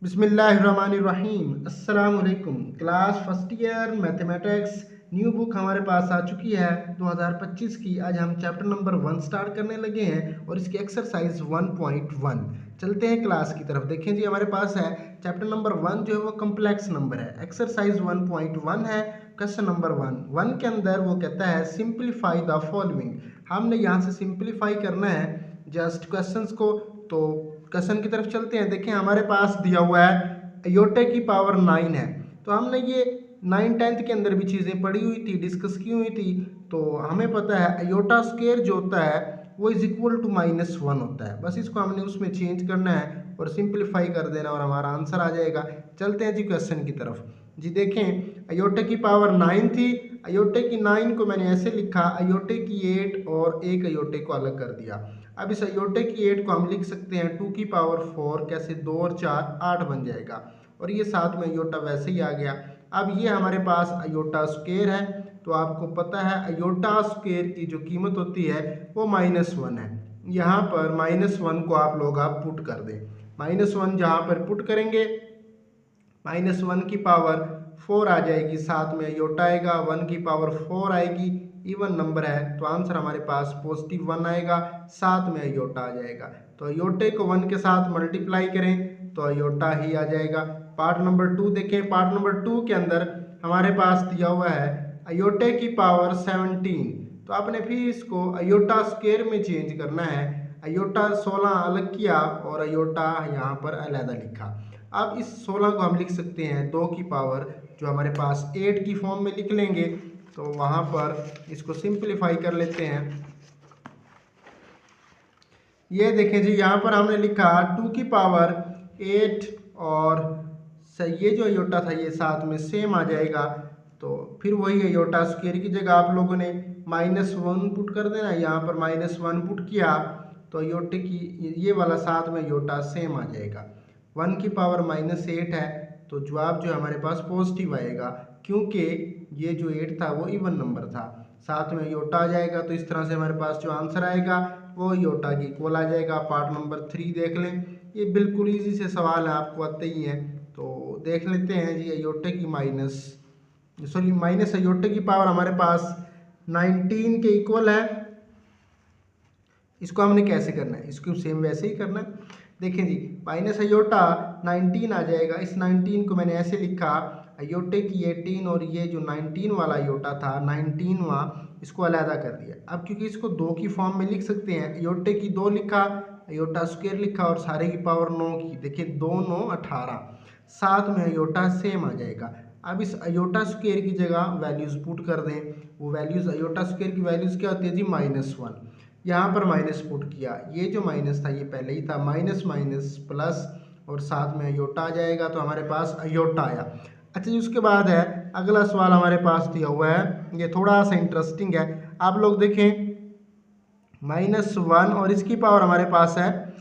बिस्मिल्लाहिर्रहमानिर्रहीम। अस्सलाम वालेकुम। Class first year mathematics new book हमारे पास आ चुकी है 2025 की। आज हम चैप्टर नंबर 1 स्टार्ट करने लगे हैं और इसकी एक्सरसाइज 1.1। चलते हैं क्लास की तरफ। देखें जी, हमारे पास है चैप्टर नंबर 1 जो है वो कम्प्लेक्स नंबर है। एक्सरसाइज 1.1 है। क्वेश्चन नंबर 1 के अंदर वो कहता है सिंप्लीफाई द फॉलोइंग। हमने यहाँ से सिंप्लीफाई करना है जस्ट क्वेश्चंस को। तो क्वेश्चन की तरफ चलते हैं। देखिए, हमारे पास दिया हुआ है अयोटे की पावर 9 है। तो हमने ये 9th के अंदर भी चीज़ें पढ़ी हुई थी, डिस्कस की हुई थी। तो हमें पता है अयोटा स्क्वायर जो होता है वो इज इक्वल टू -1 होता है। बस इसको हमने उसमें चेंज करना है और सिंप्लीफाई कर देना और हमारा आंसर आ जाएगा। चलते हैं जी क्वेश्चन की तरफ। जी देखें, अयोटे की पावर 9 थी। अयोटे की 9 को मैंने ऐसे लिखा, अयोटे की 8 और एक अयोटे को अलग कर दिया। अब इस अयोटे की 8 को हम लिख सकते हैं 2 की पावर 4। कैसे? 2 और 4 8 बन जाएगा और ये साथ में अयोटा वैसे ही आ गया। अब ये हमारे पास अयोटा स्क्वायर है। तो आपको पता है अयोटा स्क्वायर की जो कीमत होती है वो -1 है। यहाँ पर -1 को आप लोग पुट कर दें। -1 जहाँ पर पुट करेंगे -1 की पावर 4 आ जाएगी, साथ में अयोटा आएगा, 1 की पावर 4 आएगी, इवन नंबर है तो आंसर हमारे पास +1 आएगा, साथ में अयोटा आ जाएगा। तो अयोटे को 1 के साथ मल्टीप्लाई करें तो अयोटा ही आ जाएगा। पार्ट नंबर 2 देखें। पार्ट नंबर 2 के अंदर हमारे पास दिया हुआ है अयोटे की पावर 17। तो आपने फिर इसको अयोटा स्क्वायर में चेंज करना है। अयोटा 16 अलग किया और अयोटा यहाँ पर अलहदा लिखा। अब इस 16 को हम लिख सकते हैं 2 की पावर जो हमारे पास 8 की फॉर्म में लिख लेंगे। तो वहाँ पर इसको सिंप्लीफाई कर लेते हैं। ये देखें जी, यहाँ पर हमने लिखा 2 की पावर 8 और ये जो अयोटा था ये साथ में सेम आ जाएगा। तो फिर वही अयोटा स्क्वायर की जगह आप लोगों ने -1 पुट कर देना। यहाँ पर -1 पुट किया तो अयोटे की ये वाला साथ में अयोटा सेम आ जाएगा। 1 की पावर -8 है तो जवाब जो हमारे पास पॉजिटिव आएगा, क्योंकि ये जो 8 था वो इवन नंबर था, साथ में अयोटा आ जाएगा। तो इस तरह से हमारे पास जो आंसर आएगा वो अयोटा की इक्वल आ जाएगा। पार्ट नंबर 3 देख लें। ये बिल्कुल ईजी से सवाल है, आपको आते ही हैं। तो देख लेते हैं जी, अयोटे की माइनस अयोटे की पावर हमारे पास 19 के इक्वल है। इसको हमने कैसे करना है? इसको सेम वैसे ही करना है। देखें जी, माइनस अयोटा 19 आ जाएगा। इस 19 को मैंने ऐसे लिखा, अयोटे की 18 और ये जो 19 वाला अयोटा था 19वां, इसको अलहदा कर दिया। अब क्योंकि इसको 2 की फॉर्म में लिख सकते हैं, अयोटे की 2 लिखा, अयोटा स्क्वायर लिखा और सारे की पावर 9 की। देखिए 2 9 18, साथ में अयोटा सेम आ जाएगा। अब इस अयोटा स्क्वायर की जगह वैल्यूज़ पुट कर दें। वो वैल्यूज़ अयोटा स्क्वायर की वैल्यूज़ क्या होती है जी? -1। यहाँ पर माइनस पुट किया, ये जो माइनस था ये पहले ही था, माइनस माइनस प्लस और साथ में अयोटा आ जाएगा। तो हमारे पास अयोटा आया। अच्छा जी, उसके बाद है अगला सवाल हमारे पास दिया हुआ है, ये थोड़ा सा इंटरेस्टिंग है। आप लोग देखें, -1 और इसकी पावर हमारे पास है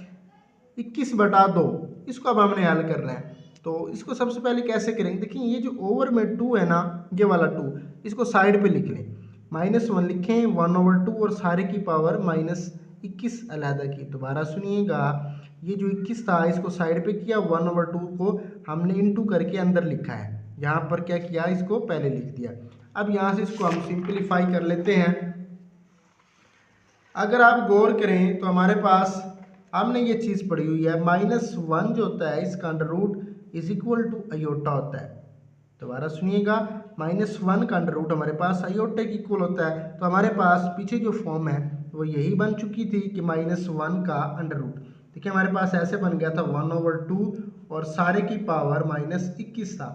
21/2। इसको अब हमने हल करना है। तो इसको सबसे पहले कैसे करेंगे? देखिए, ये जो ओवर में 2 है ना, ये वाला 2, इसको साइड पे लिख लें। -1 लिखें, 1/2 और सारे की पावर -21 अलहदा की। दोबारा सुनिएगा, ये जो 21 था इसको साइड पे किया, 1/2 को हमने इंटू करके अंदर लिखा है। यहाँ पर क्या किया, इसको पहले लिख दिया। अब यहाँ से इसको हम सिंप्लीफाई कर लेते हैं। अगर आप गौर करें तो हमारे पास हमने ये चीज़ पढ़ी हुई है, -1 जो होता है इसका under root is equal to iota होता है। दोबारा सुनिएगा, -1 का अंडर रूट हमारे पास अयोटे की इक्वल होता है। तो हमारे पास पीछे जो फॉर्म है वो यही बन चुकी थी कि -1 का अंडर रूट। देखिए हमारे पास ऐसे बन गया था 1/2 और सारे की पावर -21 था।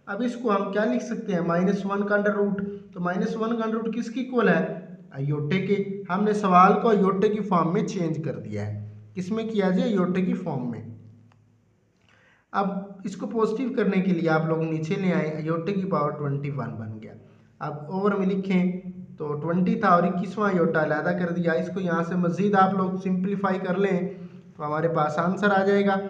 अब इसको हम क्या लिख सकते हैं? -1 का अंडर रूट। तो -1 का अंडर रूट किसकी इक्वल है? अयोटे के। हमने सवाल को अयोटे की फॉर्म में चेंज कर दिया है। किसमें किया जाए? अयोटे की फॉर्म में। अब इसको पॉजिटिव करने के लिए आप लोग नीचे ले आए, अयोटे की पावर 21 बन गया। अब ओवर में लिखें तो 20 था और 21वां अयोटा अलहदा कर दिया। इसको यहाँ से मज़ीद आप लोग सिंप्लीफाई कर लें तो हमारे पास आंसर आ जाएगा।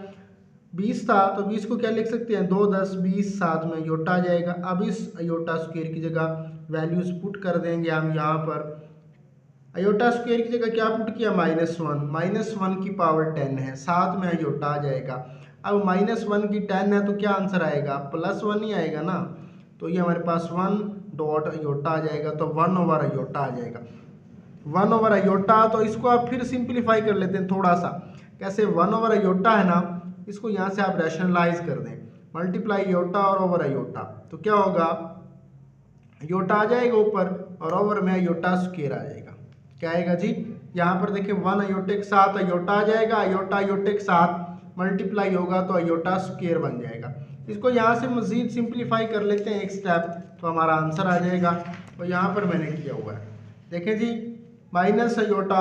20 था तो 20 को क्या लिख सकते हैं? 2 10 20, साथ में अयोटा आ जाएगा। अब इस अयोटा स्क्वायर की जगह वैल्यूज़ पुट कर देंगे हम। यहाँ पर अयोटा स्क्वायर की जगह क्या पुट किया? -1। -1 की पावर 10 है, साथ में अयोटा आ जाएगा। अब -1 की 10 है तो क्या आंसर आएगा, +1 ही आएगा ना। तो ये हमारे पास 1 डॉट अयोटा आ जाएगा, तो 1 ओवर अयोटा आ जाएगा, 1 ओवर अयोटा। तो इसको आप फिर सिंप्लीफाई कर लेते हैं थोड़ा सा। कैसे, 1 ओवर अयोटा है ना, इसको यहाँ से आप रैशनलाइज कर दें, मल्टीप्लाई अयोटा और ओवर अयोटा, तो क्या होगा, अयोटा आ जाएगा ऊपर और ओवर में अयोटा स्क्वायर आ जाएगा। क्या आएगा जी, यहाँ पर देखिए 1 अयोटे के साथ अयोटा आ जाएगा, अयोटा अयोटे के साथ मल्टीप्लाई होगा तो अयोटा स्क्वायर बन जाएगा। इसको यहाँ से मज़ीद सिंप्लीफाई कर लेते हैं एक स्टेप, तो हमारा आंसर आ जाएगा। तो यहाँ पर मैंने किया हुआ है, देखें जी, माइनस अयोटा,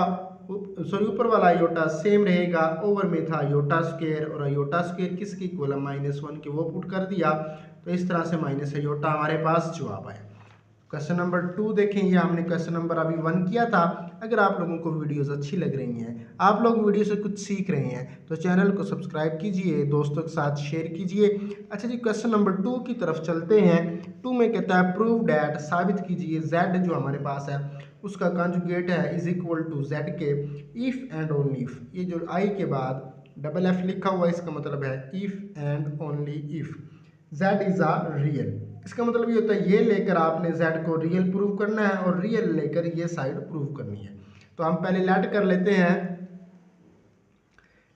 सॉरी ऊपर वाला अयोटा सेम रहेगा, ओवर में था अयोटा स्क्वायर, और अयोटा स्क्वायर किसकी इक्वल है, -1 के, वो पुट कर दिया। तो इस तरह से माइनस अयोटा हमारे पास जवाब आया। क्वेश्चन नंबर 2 देखें, ये हमने क्वेश्चन नंबर अभी 1 किया था। अगर आप लोगों को वीडियोस अच्छी लग रही हैं, आप लोग वीडियो से कुछ सीख रहे हैं, तो चैनल को सब्सक्राइब कीजिए, दोस्तों के साथ शेयर कीजिए। अच्छा जी, क्वेश्चन नंबर 2 की तरफ चलते हैं। 2 में कहता है प्रूव डैट, साबित कीजिए, z जो हमारे पास है उसका कंजुगेट है इज इक्वल टू z के, इफ़ एंड ओनली इफ़, ये जो i के बाद डबल f लिखा हुआ है इसका मतलब है if and only if z is a real. इसका मतलब ये होता है ये लेकर आपने z को रियल प्रूव करना है और रियल लेकर ये साइड प्रूव करनी है। तो हम पहले लेट कर लेते हैं,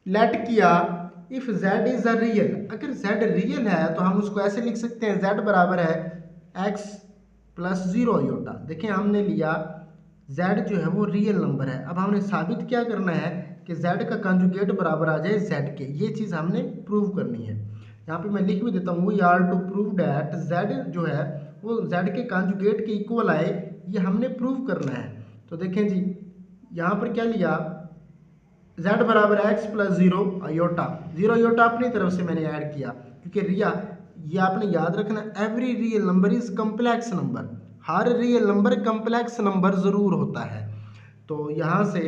लेट किया, if z is a real, अगर z रियल है तो हम उसको ऐसे लिख सकते हैं, z बराबर है x प्लस 0 अयोटा। देखिए हमने लिया z जो है वो रियल नंबर है, अब हमने साबित क्या करना है कि z का कंजुगेट बराबर आ जाए z के, ये चीज़ हमने प्रूव करनी है। यहाँ पे मैं लिख भी देता हूँ, we are to prove that z जो है वो z के कंजुगेट के इक्वल आए, ये हमने प्रूव करना है। तो देखें जी, यहाँ पर क्या लिया, z बराबर x प्लस 0 अयोटा, 0 अयोटा अपनी तरफ से मैंने ऐड किया, क्योंकि रिया, ये आपने याद रखना, every real number is complex number, her real number complex number ज़रूर होता है। तो यहाँ से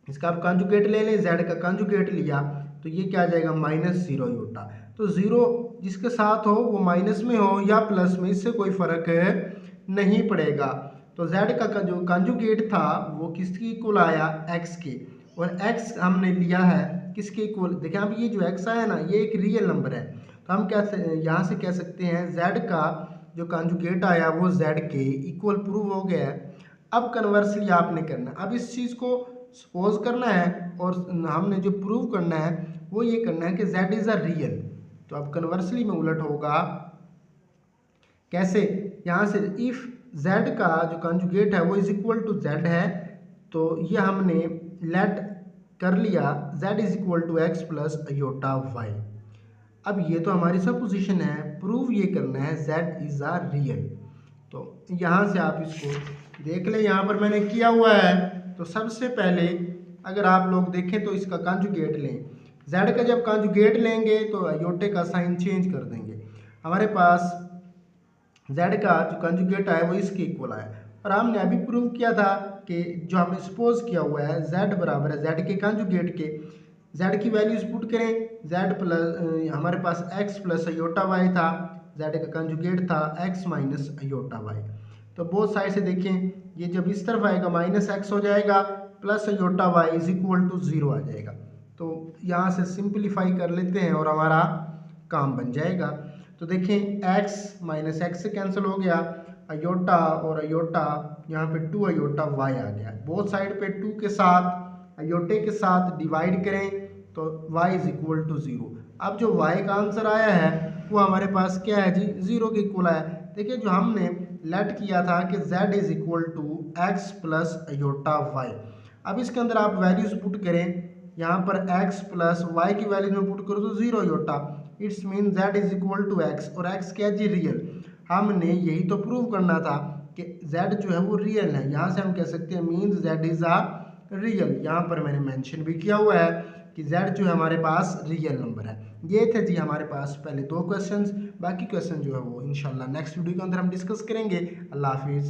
इसका आप कंजुगेट ले लें, z का कंजुगेट लिया तो ये क्या आ जाएगा, -0 अयोटा। तो 0 जिसके साथ हो वो माइनस में हो या प्लस में, इससे कोई फ़र्क नहीं पड़ेगा। तो z का जो कंजुगेट था वो किसकी इक्वल आया, x के, और x हमने लिया है किसके इक्वल, देखिए अब ये जो x आया ना ये एक रियल नंबर है, तो हम क्या यहाँ से कह सकते हैं z का जो कंजुगेट आया वो z के इक्वल प्रूव हो गया है। अब कन्वर्सली आपने करना, अब इस चीज़ को सपोज करना है और हमने जो प्रूव करना है वो ये करना है कि z इज़ अ रियल। तो अब कन्वर्सली में उलट होगा, कैसे, यहाँ से इफ़ z का जो कंजुगेट है वो इज इक्वल टू z है, तो ये हमने लेट कर लिया z is equal to x plus iota y। अब ये तो हमारी सपोजिशन है, प्रूव ये करना है z इज़ अ रियल। तो यहाँ से आप इसको देख लें, यहाँ पर मैंने किया हुआ है। तो सबसे पहले अगर आप लोग देखें तो इसका कंजुगेट लें, z का जब कंजुगेट लेंगे तो अयोटे का साइन चेंज कर देंगे, हमारे पास z का जो कंजुगेट आया वो इसके इक्वल आया। और हमने अभी प्रूव किया था कि जो हमने सपोज किया हुआ है z बराबर है z के कंजुगेट के, z की वैल्यूज पुट करें, z प्लस हमारे पास x प्लस अयोटा y था, z का कंजुगेट था x माइनस अयोटा y। तो बोथ साइड से देखें, ये जब इस तरफ आएगा -x हो जाएगा, plus iota y is equal to 0 आ जाएगा। तो यहाँ से सिंप्लीफाई कर लेते हैं और हमारा काम बन जाएगा। तो देखें x माइनस एक्स से कैंसिल हो गया, अयोटा और अयोटा, यहाँ पे 2 अयोटा y आ गया, बोथ साइड पे 2 के साथ अयोटे के साथ डिवाइड करें तो y इज इक्वल टू 0। अब जो y का आंसर आया है वो हमारे पास क्या है जी, 0 के इक्वल आया। देखिए जो हमने लेट किया था कि z is equal to x plus iota y, अब इसके अंदर आप वैल्यूज पुट करें, यहाँ पर x प्लस y की वैल्यूज में पुट करो तो 0 iota, it's mean z is equal to x, और x क्या जी, रियल। हमने यही तो प्रूव करना था कि z जो है वो रियल है, यहाँ से हम कह सकते हैं means z is a real. यहाँ पर मैंने मेंशन भी किया हुआ है कि z जो है हमारे पास रियल नंबर है। ये थे जी हमारे पास पहले 2 क्वेश्चंस, बाकी क्वेश्चन जो है वो इंशाल्लाह नेक्स्ट वीडियो के अंदर हम डिस्कस करेंगे। अल्लाह हाफिज़।